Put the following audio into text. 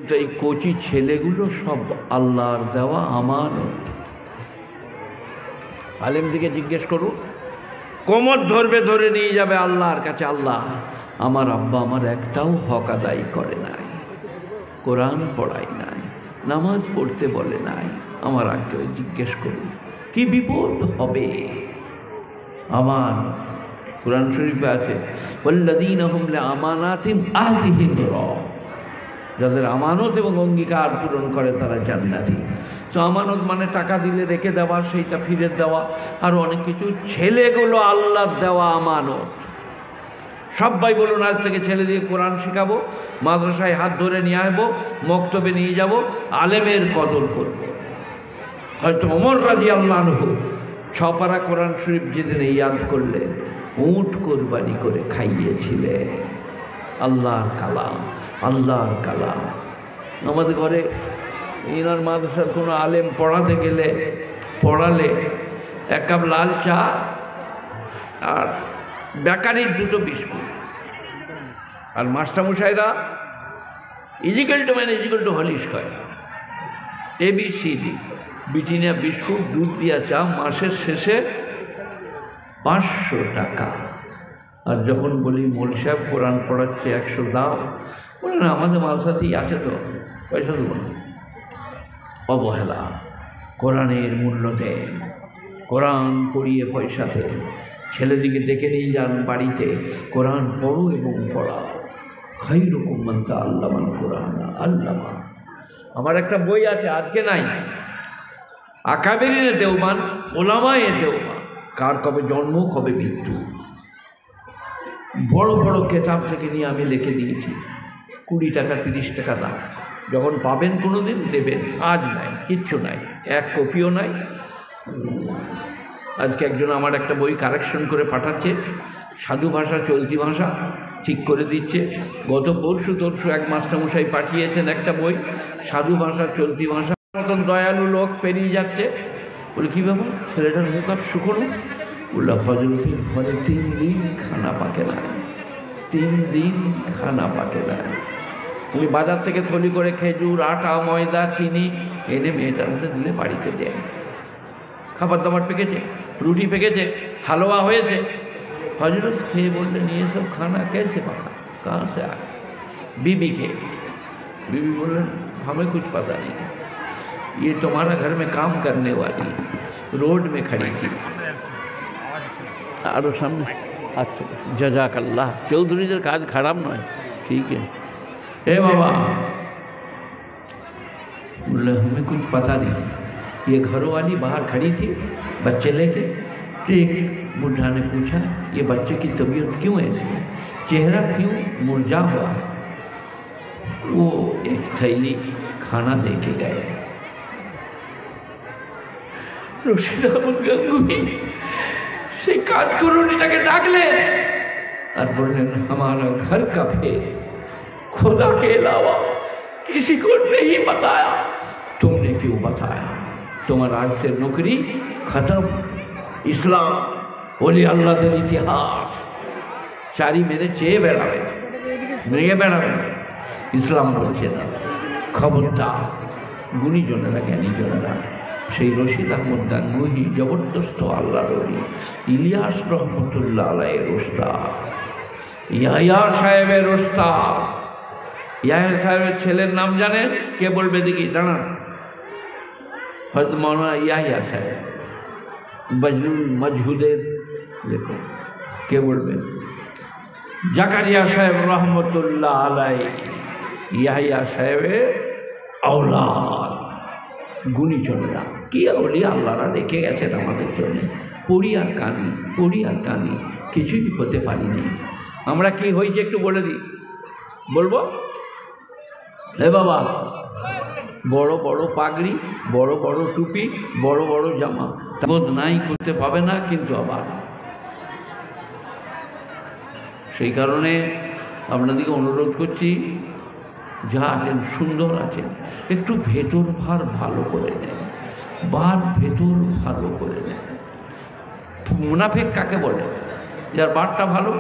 তো এই কচি ছেলেগুলো সব আল্লাহর দেওয়া আমানত। আলেম দিকে জিজ্ঞেস করুন, কোমর ধরবে, ধরে নিয়ে যাবে আল্লাহর কাছে। আল্লাহ, আমার আব্বা আমার একটাও হক আদায় করে নাই, কোরআন পড়াই নাই, নামাজ পড়তে বলে নাই, আমার আগে জিজ্ঞেস করুন কি বিপদ হবে। আমার কোরআন শরীফে আছে, ওয়াল্লাযীনা হুম লিআমানাতিহিম আহদিহিম রাউন, যাদের আমানত এবং অঙ্গীকার পূরণ করে তারা জান্নাতি। তো আমানত মানে টাকা দিলে রেখে দেওয়া, সেইটা ফিরে দেওয়া, আরও অনেক কিছু। ছেলেগুলো আল্লাহর দেওয়া আমানত। সবাই বলুন, আজ থেকে ছেলে দিয়ে কোরআন শেখাবো, মাদ্রাসায় হাত ধরে নিয়ে আসবো, মক্তবে নিয়ে যাব, আলেমের কদর করব। হয়তো ওমর রাদিয়াল্লাহু আনহু ছপারা কোরআন শরীফ যেদিন ইয়াদ করলে উট কোরবানি করে খাইয়েছিলেন। আল্লাহর কালাম, আল্লাহর কালাম। আমাদের ঘরে ইনার মাদ্রাসার কোনো আলেম পড়াতে গেলে, পড়ালে এক কাপ লাল চা আর বেকারির 2টো বিস্কুট, আর মাস্টারমশাইরা ইজিক্যাল টু হলিশ কয়, ABCD, ব্রিটানিয়া বিস্কুট, দুধ দিয়া চা, মাসের শেষে 500 টাকা। আর যখন বলি মোল সাহেব কোরআন পড়াচ্ছে 100 দাও, বলে না আমাদের মাদ্রাসাতেই আছে, তো পয়সা দেবো না। অবহেলা। কোরআনের মূল্য দেন, কোরআন পড়িয়ে পয়সা দেন, ছেলেদিকে ডেকে নিয়ে যান বাড়িতে, কোরআন পড়ো এবং পড়াও। খায়রুকুম মান তাআল্লামাল কোরআন আল্লামা। আমার একটা বই আছে, আজকে নাই, আকাবেরিনে দেওমান, ওলামায়ে দেওমান, কার কবে জন্ম কবে মৃত্যু, বড় বড় কেতাব থেকে নিয়ে আমি লিখে দিয়েছি। 20 টাকা 30 টাকা দাম। যখন পাবেন কোনো দিন দেবেন, আজ নাই, কিচ্ছু নাই, এক কপিও নাই। আজকে একজন আমার একটা বই কারেকশন করে পাঠাচ্ছে, সাধু ভাষা চলতি ভাষা ঠিক করে দিচ্ছে। গত পরশু এক মাস্টারমশাই পাঠিয়েছেন একটা বই, সাধু ভাষা চলতি ভাষা। মতন দয়ালু লোক পেরিয়ে যাচ্ছে, বলে কী ব্যাপার, ছেলেটার মুখ আর শুকনো। বললো হজরতের ঘরে 3 দিন খানা পাকে না, 3 দিন খানা পাকে না। উনি বাজার থেকে থলি করে খেজুর, আটা, ময়দা, চিনি এনে মেয়েটার হাতে দিলে বাড়িতে দেয়। খাবার দাবার পেকেছে, রুটি পেকেছে, হালুয়া হয়েছে। হজরত খেয়ে বললেন, ये सब खाना कैसे पका, कहाँ से आया? बीबी के। बीबी बोलन, हमें कुछ पता नहीं, ये तुम्हारा घर में काम करने वाली रोड में खड़ी थी। আরও সামনে। আচ্ছা, জাযাকাল্লাহ। চৌধুরীদের কাজ খারাপ নয়, ঠিক है। ए बाबा, बोले हमें कुछ पता नहीं, ये घरों वाली बाहर खड़ी थी बच्चे लेके। तो एक बुढ़ा ने पूछा, ये बच्चे की तबीयत क्यों ऐसी है, चेहरा क्यों मुरझा हुआ है? वो एक थैली खाना दे के गए। রশিদ আহমদ গাঙ্গুহি সেই কাজগুলোটাকে ডাকলেন আর বললেন, हमारा घर का भेद खुदा के अलावा किसी को नहीं बताया, तुमने क्यों बताया? तुम्हारा आज से नौकरी खत्म। इस्लाम বলি আল্লাহদের ইতিহাস চারি মেরে চেয়ে বেড়াবে, মেয়ে বেড়াবে। ইসলাম বলছে না, খবরদার। গুণীজনেরা, জ্ঞানীজনেরা, সেই রশিদ আহমদ গাঙ্গুহি জবরদস্ত আল্লাহর ওলি, ইলিয়াস রহমতুল্লাহ আলাইহির ওস্তাদ, ইয়াহইয়া সাহেবের ওস্তাদ। ইয়াহইয়া সাহেবের ছেলের নাম জানেন? কে বলবে দেখি, দাঁড়ান। হয়তো মাওলানা ইয়াহইয়া সাহেব, বজলুল মজহুদের, দেখো কে বলবেন? জাকারিয়া সাহেব রহমতুল্লাহ আলাইহি, ইয়াহইয়া সাহেবের আওলাদ। গুণীজনেরা কি ওলি আল্লাহরা রেখে গেছেন আমাদের জন্য। পড়ি আর কাঁদি, পড়ি আর কাঁদি, কিছুই হতে পারিনি। আমরা কি হয়েছে একটু বলে দিই, বলবো? হে বাবা, বড় বড় পাগড়ি, বড় বড় টুপি, বড় বড় জামা, বোধ নাই করতে পাবে না, কিন্তু আবার সেই কারণে আপনাদেরকে অনুরোধ করছি, যা আছেন সুন্দর আছেন, একটু ভেতর ভার ভালো করে নেন, বার ভেতর ভালো করে নেন। মুনাফেক কাকে বলে? যার বারটা ভালো,